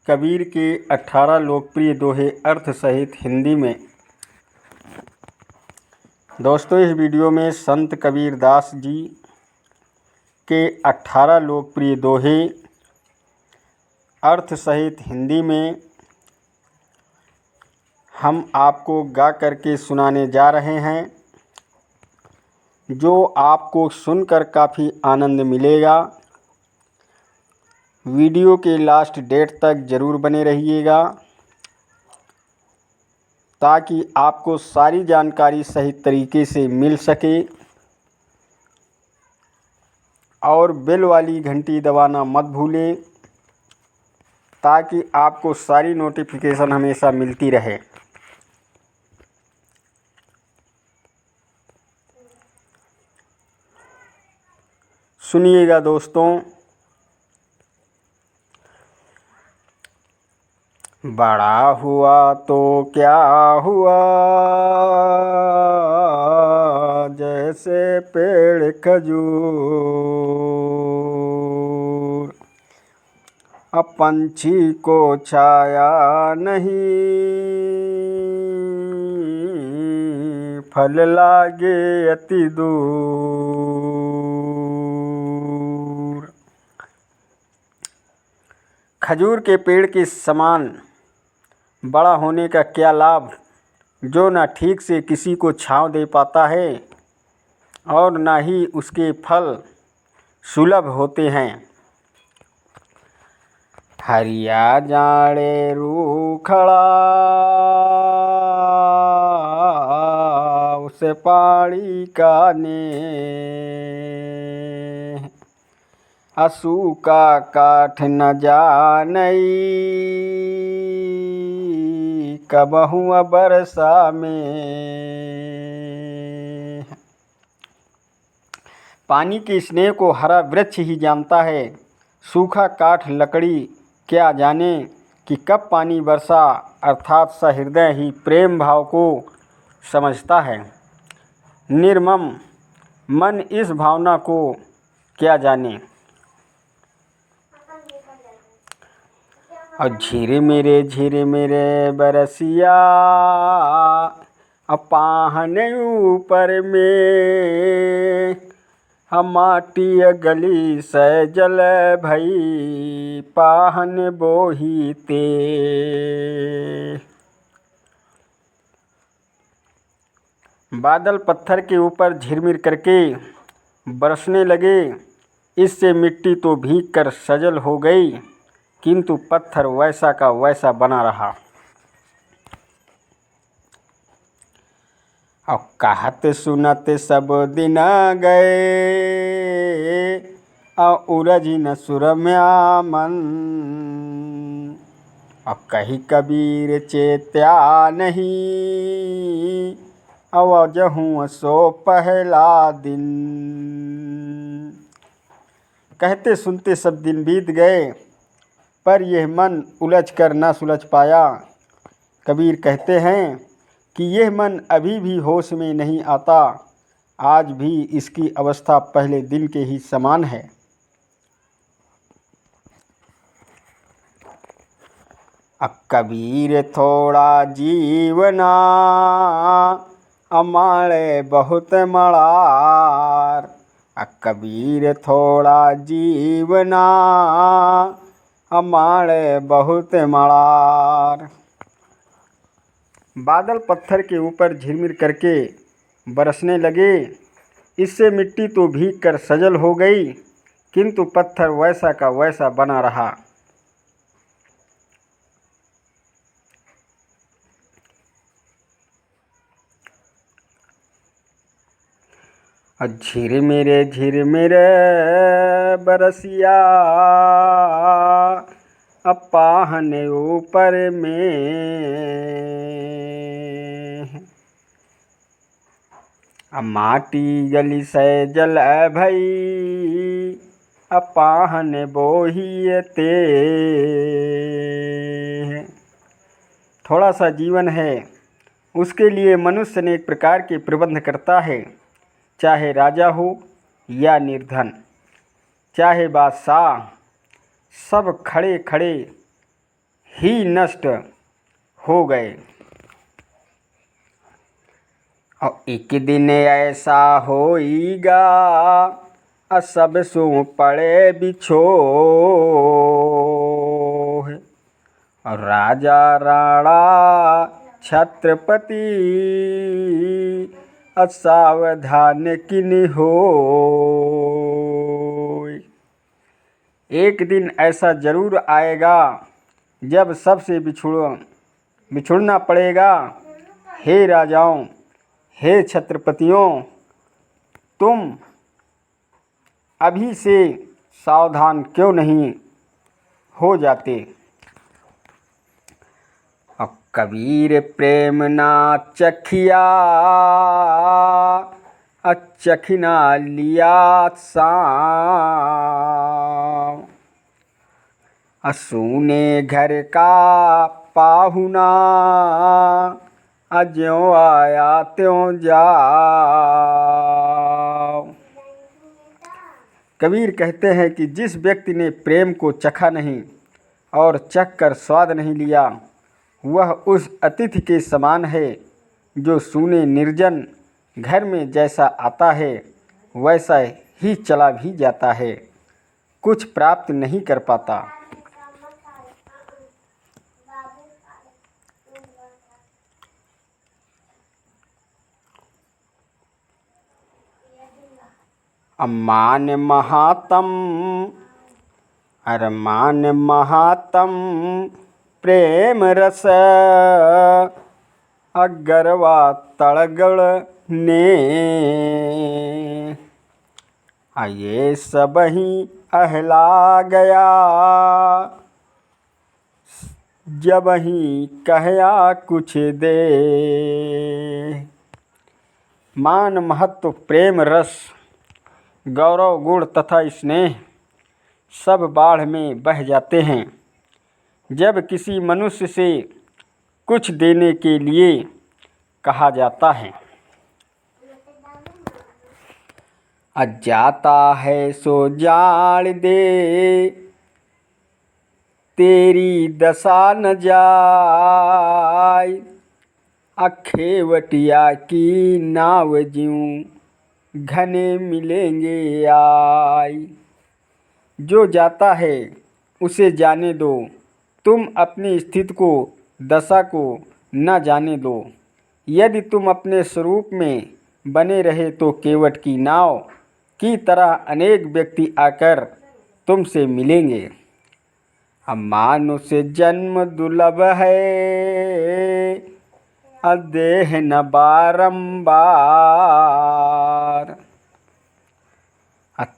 कबीर के 18 लोकप्रिय दोहे अर्थ सहित हिंदी में। दोस्तों, इस वीडियो में संत कबीर दास जी के 18 लोकप्रिय दोहे अर्थ सहित हिंदी में हम आपको गा करके सुनाने जा रहे हैं, जो आपको सुनकर काफ़ी आनंद मिलेगा। वीडियो के लास्ट डेट तक ज़रूर बने रहिएगा ताकि आपको सारी जानकारी सही तरीके से मिल सके। और बेल वाली घंटी दबाना मत भूलें ताकि आपको सारी नोटिफिकेशन हमेशा मिलती रहे। सुनिएगा दोस्तों। बड़ा हुआ तो क्या हुआ, जैसे पेड़ खजूर। अब पंछी को छाया नहीं, फल लागे अति दूर। खजूर के पेड़ के समान बड़ा होने का क्या लाभ, जो न ठीक से किसी को छांव दे पाता है और न ही उसके फल सुलभ होते हैं। हरिया जाड़े रूखड़ा, उसे पानी का ने असू का काठ न जानई, कबहू बरसा में। पानी के स्नेह को हरा वृक्ष ही जानता है, सूखा काठ लकड़ी क्या जाने कि कब पानी बरसा, अर्थात सहृदय ही प्रेम भाव को समझता है। निर्मम मन इस भावना को क्या जाने। और झिर मेरे बरसिया, पाहन ऊपर में, हम माटी गली से जल भई, पाहन बोहीते। बादल पत्थर के ऊपर झिरमिर करके बरसने लगे, इससे मिट्टी तो भीग कर सजल हो गई, किंतु पत्थर वैसा का वैसा बना रहा। और कहत सुनत सब दिन गए, और उरझी न सुरम्या मन। और कही कबीर चेत्या नहीं, और जहूँ सो पहला दिन। कहते सुनते सब दिन बीत गए, पर यह मन उलझ कर न सुलझ पाया। कबीर कहते हैं कि यह मन अभी भी होश में नहीं आता, आज भी इसकी अवस्था पहले दिन के ही समान है। अब कबीर थोड़ा जीवना, अमाड़े बहुत मड़ार। अब कबीर थोड़ा जीवना, हमारे बहुत मड़ार। बादल पत्थर के ऊपर झिरमिर करके बरसने लगे, इससे मिट्टी तो भीग कर सजल हो गई, किंतु पत्थर वैसा का वैसा बना रहा। झिर मेरे बरसिया, पाहन ऊपर में, माटी गली से जल भई, पाहन बोहीते। थोड़ा सा जीवन है, उसके लिए मनुष्य ने एक प्रकार के प्रबंध करता है, चाहे राजा हो या निर्धन, चाहे बादशाह, सब खड़े खड़े ही नष्ट हो गए। और एक दिन ऐसा होईगा सब सो पड़े बिछोह। और राजा राणा छत्रपति असावधान किन हो। एक दिन ऐसा जरूर आएगा जब सबसे बिछुड़ना पड़ेगा। हे राजाओं, हे छत्रपतियों, तुम अभी से सावधान क्यों नहीं हो जाते। अब कबीर प्रेम ना चखिया चखना लिया साम। सुने घर का पाहुना ज्यों आया त्यों जाओ। कबीर कहते हैं कि जिस व्यक्ति ने प्रेम को चखा नहीं और चख कर स्वाद नहीं लिया, वह उस अतिथि के समान है जो सूने निर्जन घर में जैसा आता है वैसा ही चला भी जाता है, कुछ प्राप्त नहीं कर पाता। अम्मान महातम अरमान महातम प्रेम रस अगरवा तड़गड़ ने। ये सब ही अहला गया जब ही कहया कुछ दे। मान महत्व प्रेम रस गौरव गुण तथा स्नेह सब बाढ़ में बह जाते हैं जब किसी मनुष्य से कुछ देने के लिए कहा जाता है। जाता है सो जाड़ दे तेरी दशा न जाय। अखेवटिया की नाव ज्यूं घने मिलेंगे आय। जो जाता है उसे जाने दो, तुम अपनी स्थिति को दशा को न जाने दो। यदि तुम अपने स्वरूप में बने रहे तो केवट की नाव की तरह अनेक व्यक्ति आकर तुमसे मिलेंगे। अब मानुष जन्म दुर्लभ है देह न बारंबार।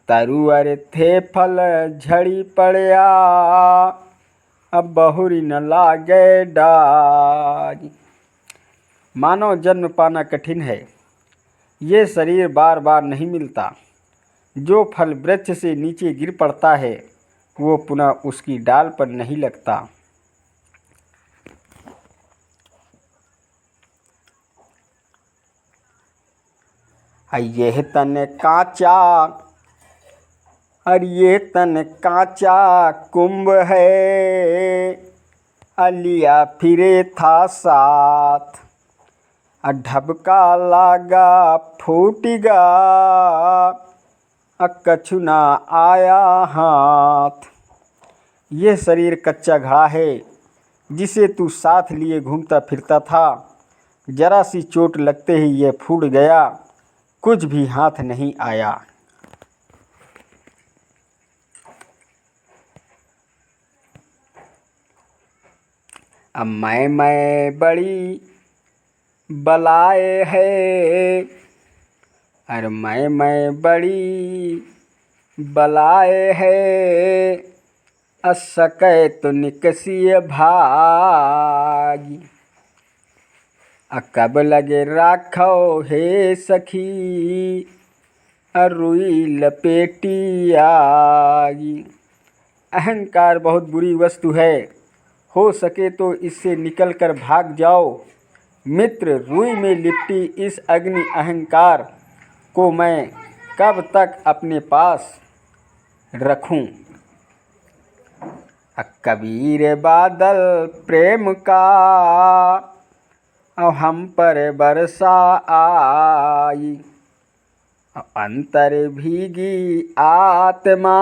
तरुअर थे फल झड़ी पड़या अब बहुरी न लागे डाज। मानव जन्म पाना कठिन है, ये शरीर बार बार नहीं मिलता। जो फल वृक्ष से नीचे गिर पड़ता है वो पुनः उसकी डाल पर नहीं लगता। यह तन कांचा और ये तन कांचा कुंभ है अलिया फिरे था साथ। ढबका लागा फूटिगा कछु ना आया हाथ। यह शरीर कच्चा घड़ा है जिसे तू साथ लिए घूमता फिरता था। जरा सी चोट लगते ही यह फूट गया, कुछ भी हाथ नहीं आया। अब मैं बड़ी बलाए है अरे मैं बड़ी बलाए है असकै तो निकसिय भागी। कब लगे राखो हे सखी रुई लपेटी आगी। अहंकार बहुत बुरी वस्तु है, हो सके तो इससे निकल कर भाग जाओ। मित्र, रुई में लिपटी इस अग्नि अहंकार को मैं कब तक अपने पास रखूं। कबीर बादल प्रेम का हम पर बरसा आई, अंतर भीगी आत्मा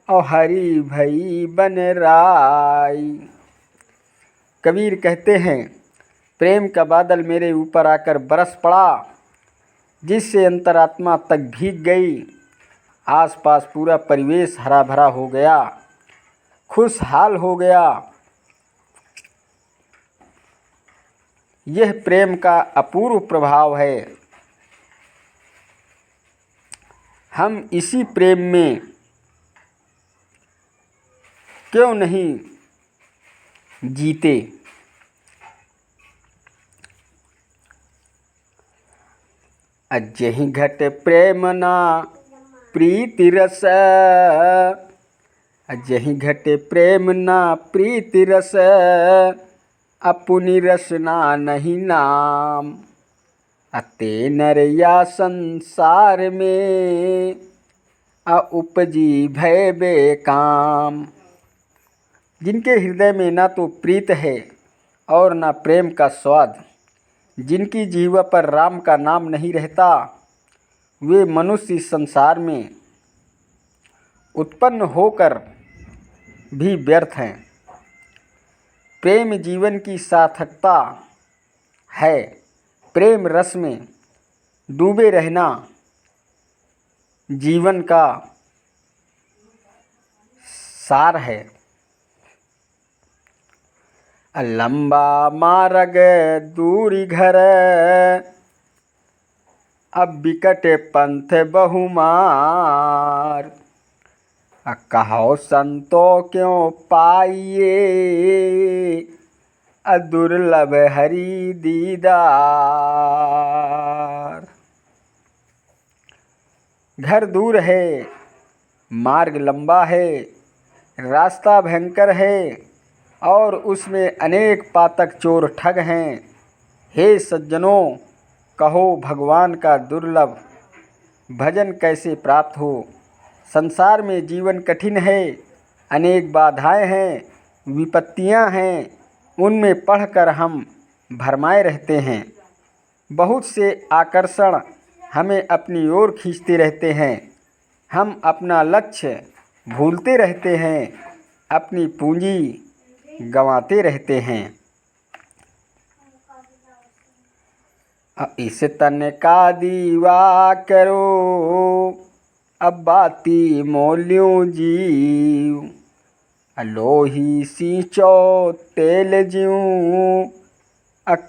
और हरी भई बन राई। कबीर कहते हैं, प्रेम का बादल मेरे ऊपर आकर बरस पड़ा, जिससे अंतरात्मा तक भीग गई। आसपास पूरा परिवेश हरा भरा हो गया, खुशहाल हो गया। यह प्रेम का अपूर्व प्रभाव है। हम इसी प्रेम में क्यों नहीं जीते। अजहि घट प्रेम ना प्रीति रस, अजहि घट प्रेम ना प्रीति रस, अपुनि रसना नहीं नाम। अते नर या संसार में उपजी भय बेकाम। जिनके हृदय में ना तो प्रीत है और ना प्रेम का स्वाद, जिनकी जीवा पर राम का नाम नहीं रहता, वे मनुष्य इस संसार में उत्पन्न होकर भी व्यर्थ हैं। प्रेम जीवन की सार्थकता है। प्रेम रस में डूबे रहना जीवन का सार है। लंबा मार्ग दूरी घर, अब बिकट पंथ बहुमार। कहो संतो क्यों पाइए, दुर्लभ हरि दीदार। घर दूर है, मार्ग लंबा है, रास्ता भयंकर है और उसमें अनेक पातक चोर ठग हैं। हे सज्जनों, कहो भगवान का दुर्लभ भजन कैसे प्राप्त हो। संसार में जीवन कठिन है, अनेक बाधाएं हैं, विपत्तियां हैं, उनमें पढ़कर हम भरमाए रहते हैं। बहुत से आकर्षण हमें अपनी ओर खींचते रहते हैं। हम अपना लक्ष्य भूलते रहते हैं, अपनी पूंजी गंवाते रहते हैं। इस तन का दीवा करो, अब बाती मोल्यों जीव। लोही सींचो तेल ज्यूं,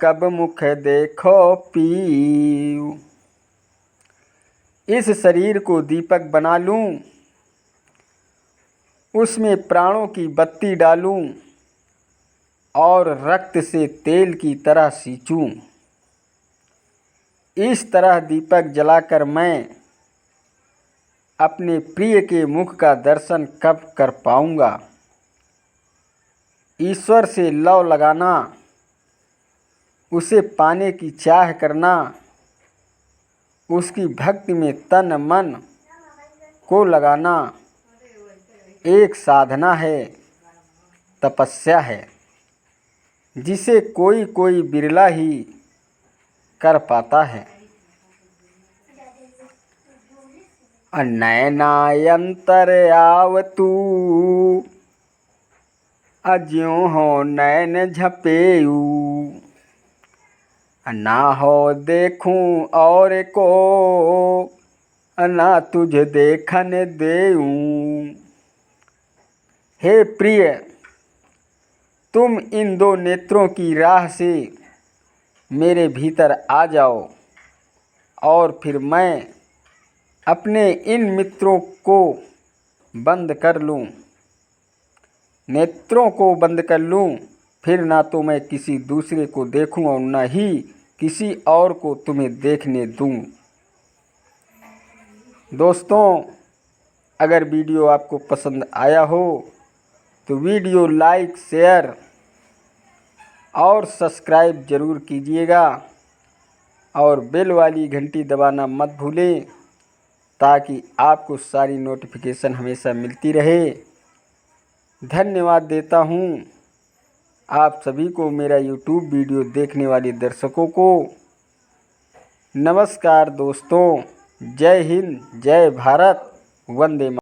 कब मुख देखो पीव। इस शरीर को दीपक बना लूं, उसमें प्राणों की बत्ती डालूं और रक्त से तेल की तरह सींचूं। इस तरह दीपक जलाकर मैं अपने प्रिय के मुख का दर्शन कब कर पाऊंगा। ईश्वर से लव लगाना, उसे पाने की चाह करना, उसकी भक्ति में तन मन को लगाना एक साधना है, तपस्या है, जिसे कोई कोई बिरला ही कर पाता है। नयनायंतर आवतू, अज्यों हो नैन झपेऊ। ना हो देखूं और को, ना तुझ देखन देऊं। हे प्रिय, तुम इन दो नेत्रों की राह से मेरे भीतर आ जाओ और फिर मैं अपने इन मित्रों को बंद कर लूं, नेत्रों को बंद कर लूं। फिर ना तो मैं किसी दूसरे को देखूं और न ही किसी और को तुम्हें देखने दूं। दोस्तों, अगर वीडियो आपको पसंद आया हो तो वीडियो लाइक, शेयर और सब्सक्राइब ज़रूर कीजिएगा और बेल वाली घंटी दबाना मत भूलें, ताकि आपको सारी नोटिफिकेशन हमेशा मिलती रहे। धन्यवाद देता हूँ आप सभी को, मेरा यूट्यूब वीडियो देखने वाले दर्शकों को। नमस्कार दोस्तों, जय हिंद, जय भारत, वंदे मातरम।